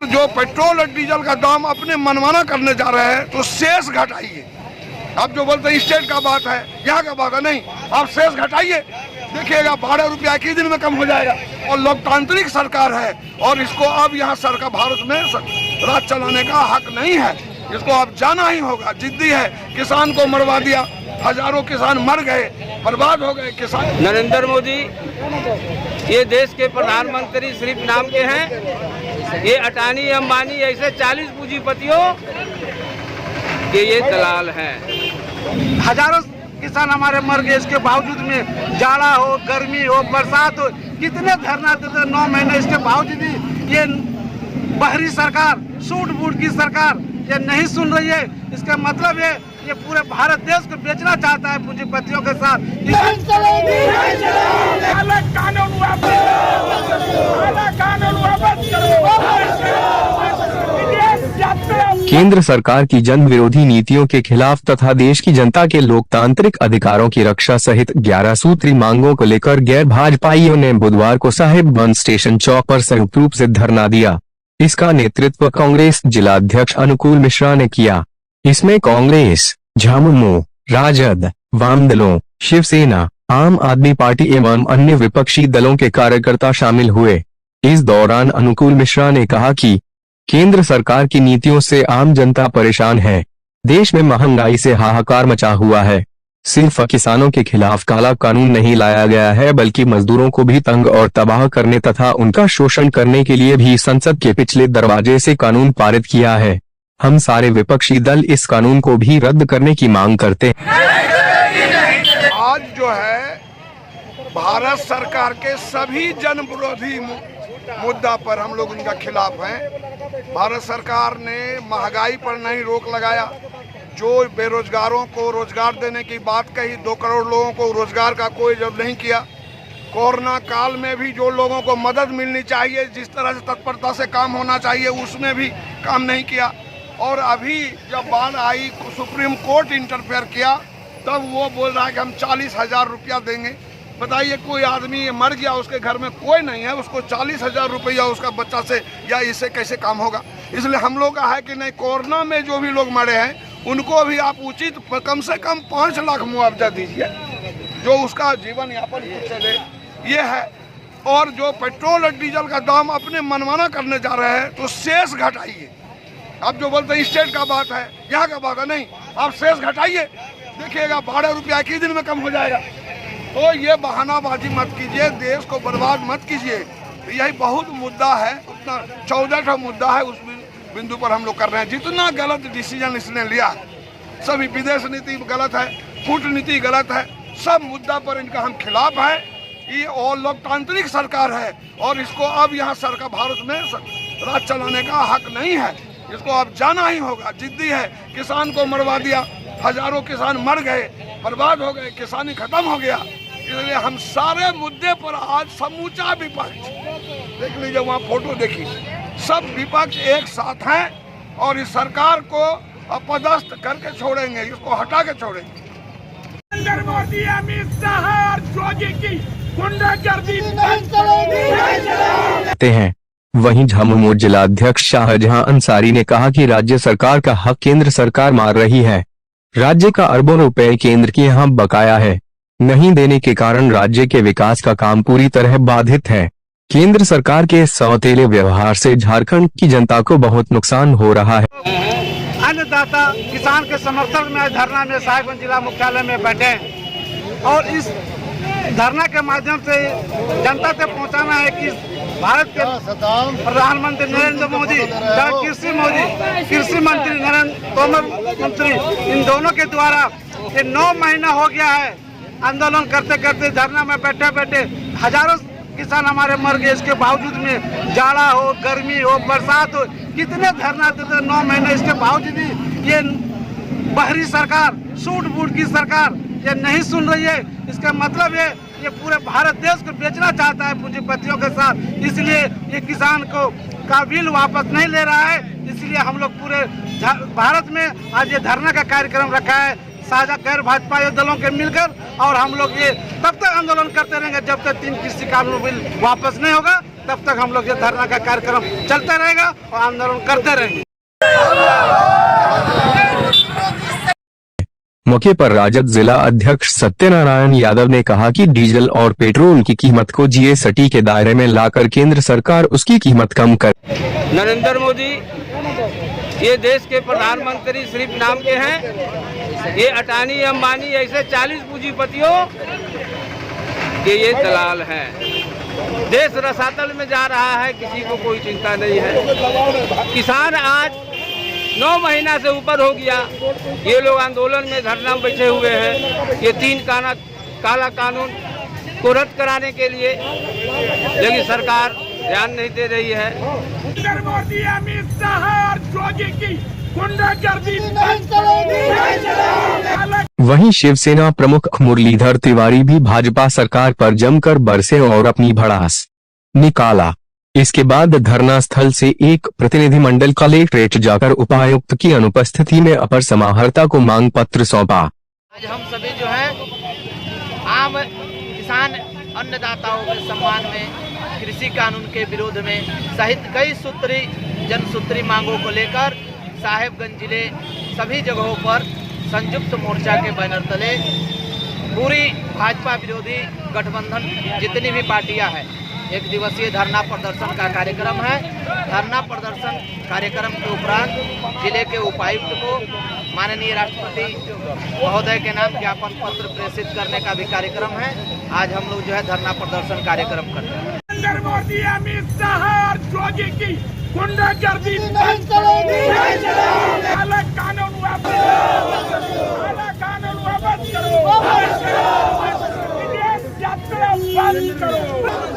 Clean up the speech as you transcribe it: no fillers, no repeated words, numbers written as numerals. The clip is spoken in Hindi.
जो पेट्रोल और डीजल का दाम अपने मनमाना करने जा रहे हैं तो शेष घटाइए। आप जो बोलते हैं स्टेट का बात है, यहाँ का बात है, नहीं, आप शेष घटाइए। देखिएगा 12 रुपया एक ही दिन में कम हो जाएगा। और लोकतांत्रिक सरकार है और इसको अब यहाँ सरकार भारत में राज चलाने का हक नहीं है। इसको अब जाना ही होगा। जिद्दी है, किसान को मरवा दिया, हजारों किसान मर गए, बर्बाद हो गए किसान। नरेंद्र मोदी ये देश के प्रधानमंत्री सिर्फ नाम के हैं। ये अडानी अंबानी ऐसे 40 पूंजीपतियों के ये दलाल हैं। हजारों किसान हमारे मर गए, इसके बावजूद में जाड़ा हो, गर्मी हो, बरसात हो, कितने धरना देते 9 महीने, इसके बावजूद भी ये बाहरी सरकार, सूट बूट की सरकार ये नहीं सुन रही है। इसका मतलब है ये पूरे भारत देश को बेचना चाहता है पूंजीपतियों के साथ। केंद्र सरकार की जन विरोधी नीतियों के खिलाफ तथा देश की जनता के लोकतांत्रिक अधिकारों की रक्षा सहित 11 सूत्री मांगों को लेकर गैर भाजपाइयों ने बुधवार को साहिबगंज स्टेशन चौक पर संयुक्त रूप से धरना दिया। इसका नेतृत्व कांग्रेस जिलाध्यक्ष अनुकूल मिश्रा ने किया। इसमें कांग्रेस, झामुमो, राजद, वाम दलों, शिवसेना, आम आदमी पार्टी एवं अन्य विपक्षी दलों के कार्यकर्ता शामिल हुए। इस दौरान अनुकूल मिश्रा ने कहा कि केंद्र सरकार की नीतियों से आम जनता परेशान है। देश में महंगाई से हाहाकार मचा हुआ है। सिर्फ किसानों के खिलाफ काला कानून नहीं लाया गया है, बल्कि मजदूरों को भी तंग और तबाह करने तथा उनका शोषण करने के लिए भी संसद के पिछले दरवाजे से कानून पारित किया है। हम सारे विपक्षी दल इस कानून को भी रद्द करने की मांग करते हैं। आज जो है भारत सरकार के सभी जन विरोधी मुद्दा पर हम लोग उनका खिलाफ हैं। भारत सरकार ने महंगाई पर नहीं रोक लगाया, जो बेरोजगारों को रोजगार देने की बात कही, 2 करोड़ लोगों को रोजगार का कोई जब नहीं किया। कोरोना काल में भी जो लोगों को मदद मिलनी चाहिए, जिस तरह से तत्परता से काम होना चाहिए, उसमें भी काम नहीं किया। और अभी जब बाढ़ आई, सुप्रीम कोर्ट इंटरफेयर किया, तब वो बोल रहा है कि हम 40,000 रुपया देंगे। बताइए, कोई आदमी मर गया, उसके घर में कोई नहीं है, उसको 40,000 रुपया उसका बच्चा से या इससे कैसे काम होगा। इसलिए हम लोग का है कि नहीं, कोरोना में जो भी लोग मरे हैं उनको भी आप उचित कम से कम 5 लाख मुआवजा दीजिए, जो उसका जीवन यापन चले, ये है। और जो पेट्रोल और डीजल का दाम अपने मनमाना करने जा रहे हैं तो शेष घटाइए। आप जो बोलते हैं स्टेट का बात है, यहाँ का बात है, नहीं, आप शेष घटाइए। देखिएगा 12 रुपया एक ही दिन में कम हो जाएगा। तो ये बहानाबाजी मत कीजिए, देश को बर्बाद मत कीजिए। यही बहुत मुद्दा है, उतना 14 मुद्दा है, उस बिंदु पर हम लोग कर रहे हैं। जितना गलत डिसीजन इसने लिया, सभी विदेश नीति गलत है, कूटनीति गलत है, सब मुद्दा पर इनका हम खिलाफ है। ये और लोकतांत्रिक सरकार है और इसको अब यहाँ सरकार भारत में राज चलाने का हक नहीं है। इसको अब जाना ही होगा। जिद्दी है, किसान को मरवा दिया, हजारों किसान मर गए, बर्बाद हो गए, किसानी खत्म हो गया। इसलिए हम सारे मुद्दे पर आज समूचा विपक्ष, देख लीजिए वहाँ फोटो देखिए, सब विपक्ष एक साथ हैं और इस सरकार को अपदस्थ करके छोड़ेंगे, इसको हटा के छोड़ेंगे। नरेंद्र मोदी, अमित शाह और योगी की गुंडागर्दी हैं। वहीं झामुमो जिलाध्यक्ष शाहजहां अंसारी ने कहा कि राज्य सरकार का हक केंद्र सरकार मार रही है। राज्य का अरबों रुपए केंद्र के यहाँ बकाया है, नहीं देने के कारण राज्य के विकास का काम पूरी तरह बाधित है। केंद्र सरकार के सौतेले व्यवहार से झारखंड की जनता को बहुत नुकसान हो रहा है। अन्नदाता किसान के समर्थन में धरना में साहिबगंज जिला मुख्यालय में बैठे और इस धरना के माध्यम से जनता तक पहुंचाना है कि भारत के प्रधानमंत्री नरेंद्र मोदी, कृषि मंत्री नरेंद्र तोमर मंत्री, इन दोनों के द्वारा ये 9 महीना हो गया है आंदोलन करते करते, धरना में बैठे बैठे हजारों किसान हमारे मर गए। इसके बावजूद में जाड़ा हो, गर्मी हो, बरसात हो, कितने धरना देते 9 महीने, इसके बावजूद भी ये बाहरी सरकार, सूट बूट की सरकार ये नहीं सुन रही है। इसका मतलब है ये पूरे भारत देश को बेचना चाहता है पूंजीपतियों के साथ। इसलिए ये किसान को का बिल वापस नहीं ले रहा है। इसलिए हम लोग पूरे भारत में आज ये धरना का कार्यक्रम रखा है, साझा गैर भाजपा दलों के मिलकर। और हम लोग ये तब तक आंदोलन करते रहेंगे जब तक 3 कृषि कानून बिल वापस नहीं होगा। तब तक हम लोग ये धरना का कार्यक्रम चलता रहेगा और आंदोलन करते रहेंगे। मौके पर राजद जिला अध्यक्ष सत्यनारायण यादव ने कहा कि डीजल और पेट्रोल की कीमत को जीएसटी के दायरे में लाकर केंद्र सरकार उसकी कीमत कम कर। नरेंद्र मोदी ये देश के प्रधानमंत्री सिर्फ नाम के हैं। ये अडानी अंबानी ऐसे 40 पूंजीपतियों के ये दलाल हैं। देश रसातल में जा रहा है, किसी को कोई चिंता नहीं है। किसान आज 9 महीना से ऊपर हो गया, ये लोग आंदोलन में धरना में बैठे हुए हैं। ये 3 काला कानून को रद्द कराने के लिए, लेकिन सरकार ध्यान नहीं दे रही है। नरेंद्र मोदी, अमित शाह और योगी की गुंडागर्दी बंद करो। वहीं शिवसेना प्रमुख मुरलीधर तिवारी भी भाजपा सरकार पर जमकर बरसे और अपनी भड़ास निकाला। इसके बाद धरना स्थल से एक प्रतिनिधिमंडल कलेक्ट्रेट जाकर उपायुक्त की अनुपस्थिति में अपर समाहर्ता को मांग पत्र सौंपा। आज हम सभी जो है आम किसान अन्नदाताओं के सम्मान में कृषि कानून के विरोध में सहित कई जनसूत्री मांगों को लेकर साहेबगंज जिले सभी जगहों पर संयुक्त मोर्चा के बैनर तले पूरी भाजपा विरोधी गठबंधन जितनी भी पार्टियां हैं, 1 दिवसीय धरना प्रदर्शन का कार्यक्रम है। धरना प्रदर्शन कार्यक्रम के उपरांत जिले के उपायुक्त को माननीय राष्ट्रपति महोदय के नाम ज्ञापन पत्र प्रेषित करने का भी कार्यक्रम है। आज हम लोग जो है धरना प्रदर्शन कार्यक्रम करते हैं। नरेंद्र मोदी, अमित शाह और योगी की गुंडागर्दी बंद करो। काला कानून वापस करो। विदेश यात्रा बंद करो।